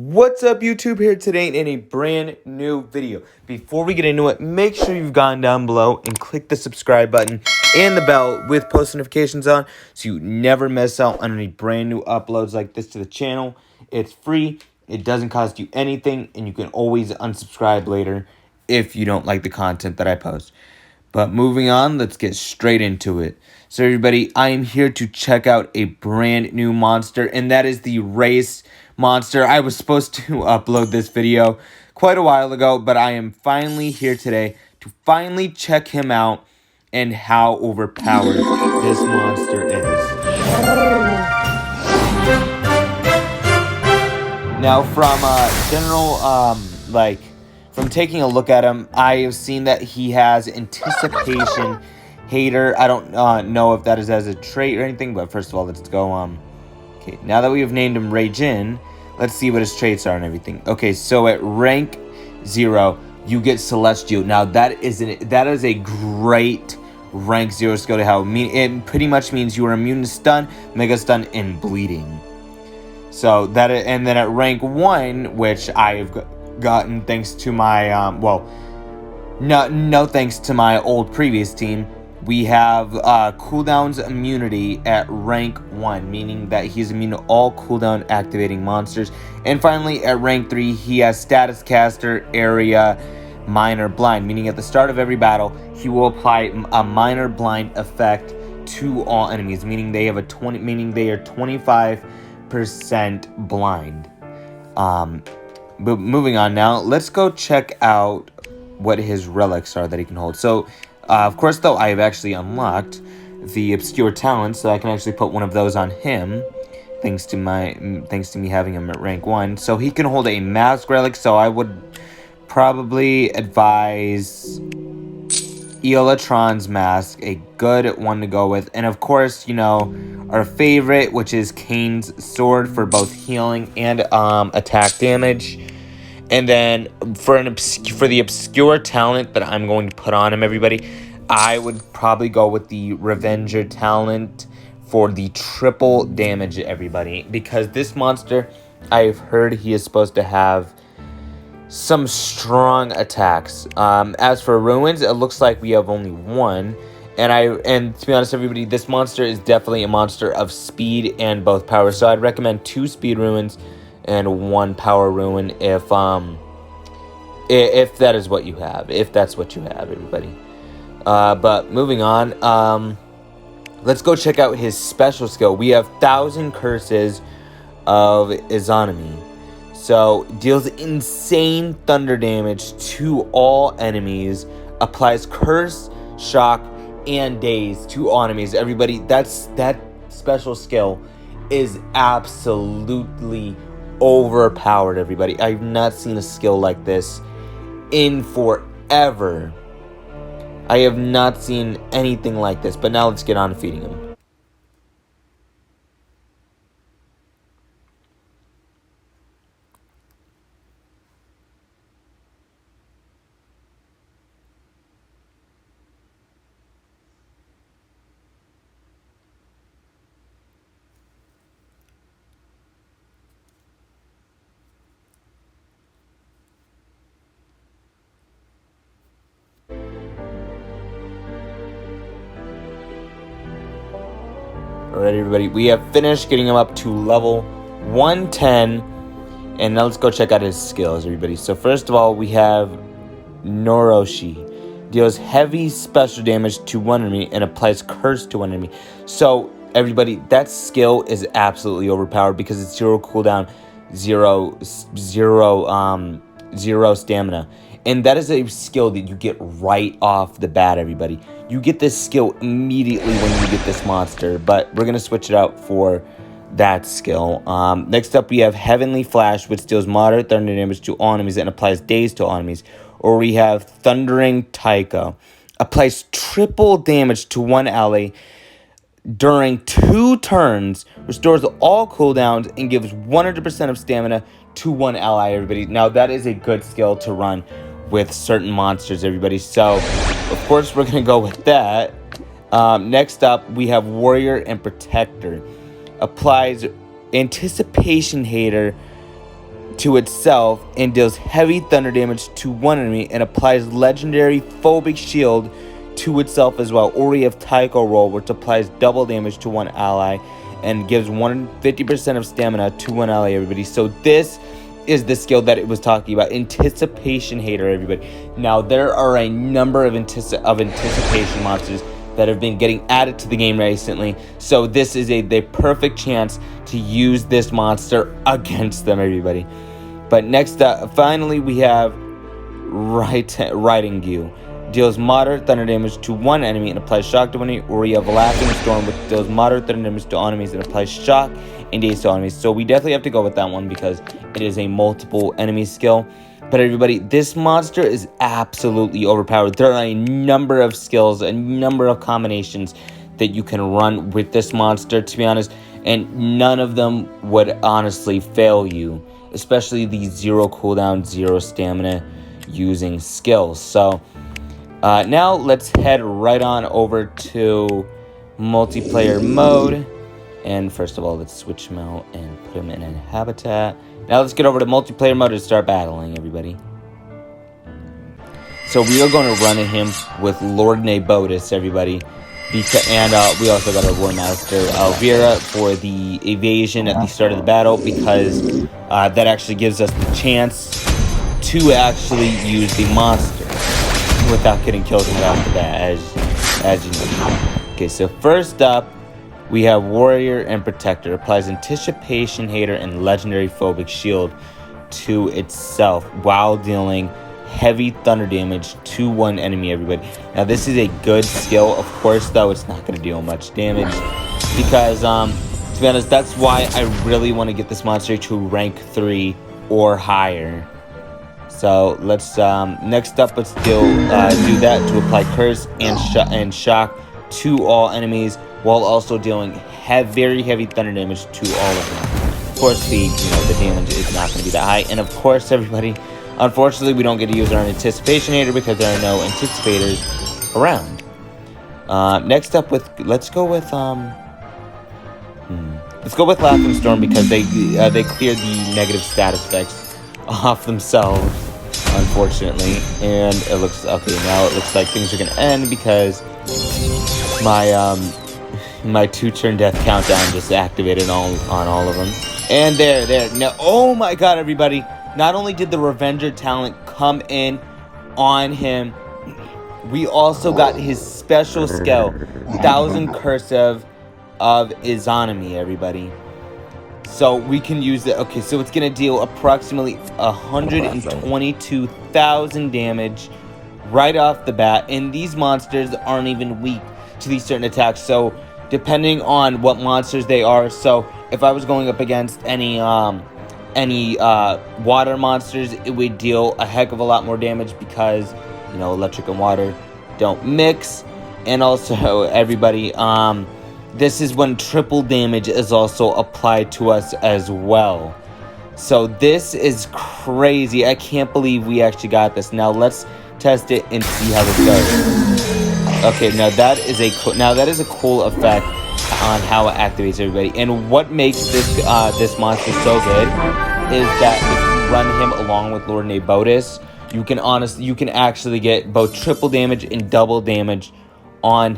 What's up, YouTube? Here today in a brand new video. Before we get into it, make sure you've gone down below and click the subscribe button and the bell with post notifications on so you never miss out on any brand new uploads like this to the channel. It's free, it doesn't cost you anything, and you can always unsubscribe later if you don't like the content that I post. But moving on, let's get straight into it. So everybody, I am here to check out a brand new monster, and that is the race monster. I was supposed to upload this video quite a while ago, but I am finally here today to finally check him out and how overpowered this monster is. Now, from from taking a look at him, I have seen that he has anticipation hater. I don't know if that is as a trait or anything, but first of all, let's go. Okay, now that we have named him Raijin, let's see what his traits are and everything. Okay, so at rank 0, you get Celestial. Now that is a great rank 0 skill to have. It pretty much means you are immune to stun, mega stun, and bleeding. So that, and then at rank 1, which I've gotten thanks to my no thanks to my old previous team, we have cooldowns immunity at rank 1, meaning that he's immune to all cooldown activating monsters. And finally, at rank 3, he has status caster, area, minor blind, meaning at the start of every battle, he will apply a minor blind effect to all enemies, meaning they have a 25% blind. But moving on now, let's go check out what his relics are that he can hold. So, of course, though, I have actually unlocked the obscure talent, so I can actually put one of those on him, thanks to me having him at rank 1. So he can hold a mask relic. So I would probably advise Eolatron's mask, a good one to go with, and of course, you know, our favorite, which is Kane's sword for both healing and attack damage. And then for the obscure talent that I'm going to put on him, everybody, I would probably go with the Revenger talent for the triple damage, everybody, because this monster, I've heard he is supposed to have some strong attacks. As for ruins, it looks like we have only one, and to be honest, everybody, this monster is definitely a monster of speed and both power. So I'd recommend 2 speed ruins and 1 power ruin if that is what you have, if that's what you have, everybody. But moving on, let's go check out his special skill. We have 1,000 Curses of Izonomy. So deals insane thunder damage to all enemies, applies curse, shock, and daze to all enemies. Everybody, that special skill is absolutely overpowered, everybody. I've not seen a skill like this in forever. I have not seen anything like this. But now let's get on to feeding him. Alright, everybody, we have finished getting him up to level 110, and now let's go check out his skills, everybody. So first of all, we have Noroshi. Deals heavy special damage to one enemy and applies curse to one enemy. So everybody, that skill is absolutely overpowered because it's 0 cooldown, zero stamina. And that is a skill that you get right off the bat, everybody. You get this skill immediately when you get this monster, but we're going to switch it out for that skill. Next up, we have Heavenly Flash, which deals moderate thunder damage to all enemies and applies daze to all enemies. Or we have Thundering Taiko. Applies triple damage to one ally during 2 turns, restores all cooldowns, and gives 100% of stamina to one ally, everybody. Now, that is a good skill to run with certain monsters, everybody. So, of course, we're going to go with that. Next up, we have Warrior and Protector. Applies Anticipation Hater to itself and deals heavy thunder damage to one enemy and applies legendary phobic shield to itself as well. Or we have Taiko Roll, which applies double damage to one ally and gives 150% of stamina to one ally, everybody. So this is the skill that it was talking about. Anticipation Hater, everybody. Now, there are a number of anticipation monsters that have been getting added to the game recently. So this is the perfect chance to use this monster against them, everybody. But next up, finally, we have Raijin. Deals moderate thunder damage to one enemy and applies shock to one enemy. Or you have Laughing Storm, which deals moderate thunder damage to enemies and applies shock and daze to enemies. So we definitely have to go with that one because it is a multiple enemy skill. But everybody, this monster is absolutely overpowered. There are a number of skills, a number of combinations that you can run with this monster, to be honest. And none of them would honestly fail you, especially the 0 cooldown, 0 stamina using skills. So now let's head right on over to multiplayer mode. And first of all, let's switch him out and put him in a habitat. Now let's get over to multiplayer mode and start battling, everybody. So we are going to run at him with Lord Nabotis, everybody. And we also got our War Master Elvira for the evasion at the start of the battle, because that actually gives us the chance to actually use the monster without getting killed right off the bat, as you know. Okay, so first up, we have Warrior and Protector. Applies Anticipation Hater and Legendary Phobic Shield to itself while dealing heavy thunder damage to one enemy, everybody. Now, this is a good skill. Of course, though, it's not going to deal much damage because, to be honest, that's why I really want to get this monster to rank 3 or higher. So let's next up, let's do that to apply Curse and Shock to all enemies, while also dealing very heavy thunder damage to all of them. Of course, the damage is not going to be that high. And of course, everybody, unfortunately, we don't get to use our Anticipation Hater because there are no Anticipators around. Next up, let's go with Laughing Storm, because they clear the negative status effects off themselves, unfortunately. And it looks okay. Now it looks like things are going to end because my 2-turn death countdown just activated on all of them. And there. Now, oh my god, everybody. Not only did the Revenger talent come in on him, we also got his special skill, 1000 Cursive of Izonomy, everybody. So we can use it. Okay, so it's going to deal approximately 122,000 damage right off the bat. And these monsters aren't even weak to these certain attacks. So depending on what monsters they are. So if I was going up against any water monsters, it would deal a heck of a lot more damage because, electric and water don't mix. And also, everybody, this is when triple damage is also applied to us as well. So this is crazy. I can't believe we actually got this. Now let's test it and see how this goes. Okay, now that is a cool effect on how it activates everybody. And what makes this monster so good is that if you run him along with Lord Nabotis, you can actually get both triple damage and double damage on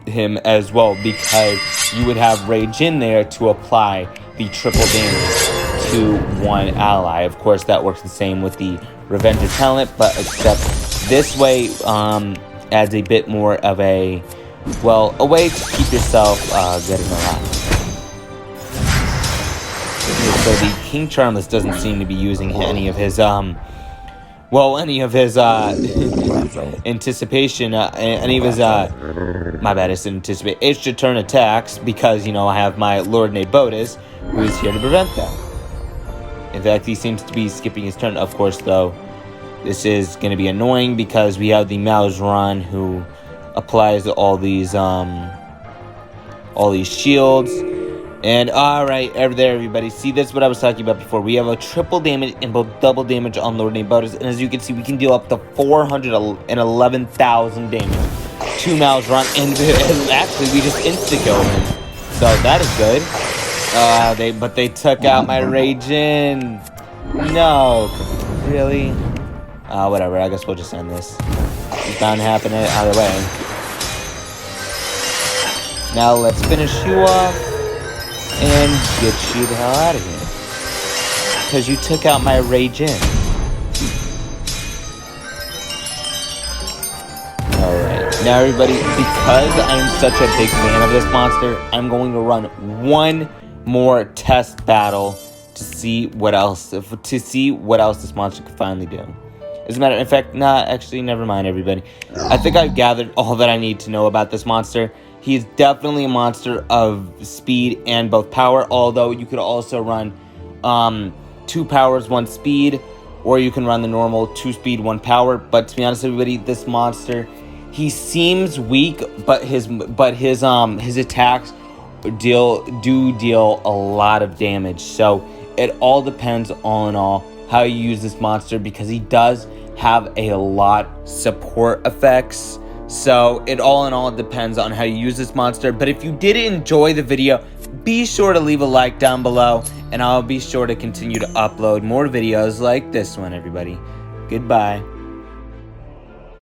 him as well, because you would have Raijin there to apply the triple damage to one ally. Of course, that works the same with the Revenger talent, but except this way adds a bit more of a way to keep yourself getting alive. So the King Charmless doesn't seem to be using any of his anticipation, any of his my bad, it's anticipate extra turn attacks, because I have my Lord Nabotis, who is here to prevent them. In fact, he seems to be skipping his turn. Of course, though, this is going to be annoying because we have the Mouse Run, who applies all these shields. And alright, there, everybody. See, that's what I was talking about before. We have a triple damage and both double damage on Lord Nabotis. And as you can see, we can deal up to 411,000 damage to Mouse Run. And actually, we just insta-killed him. So that is good. But they took out my Raijin. No. Really? Whatever. I guess we'll just end this. It's bound to happen either way. Now let's finish you off and get you the hell out of here. Because you took out my Raijin. Alright. Now everybody, because I'm such a big fan of this monster, I'm going to run one more test battle to see what else this monster can finally do. As a matter of fact, actually, never mind, everybody. I think I've gathered all that I need to know about this monster. He's definitely a monster of speed and both power, although you could also run 2 powers, 1 speed, or you can run the normal 2 speed, 1 power. But to be honest, everybody, this monster, he seems weak, but his attacks do deal a lot of damage. So it all depends, all in all, how you use this monster, because he does have a lot support effects. So it all in all depends on how you use this monster. But if you did enjoy the video, be sure to leave a like down below, and I'll be sure to continue to upload more videos like this one, everybody. Goodbye.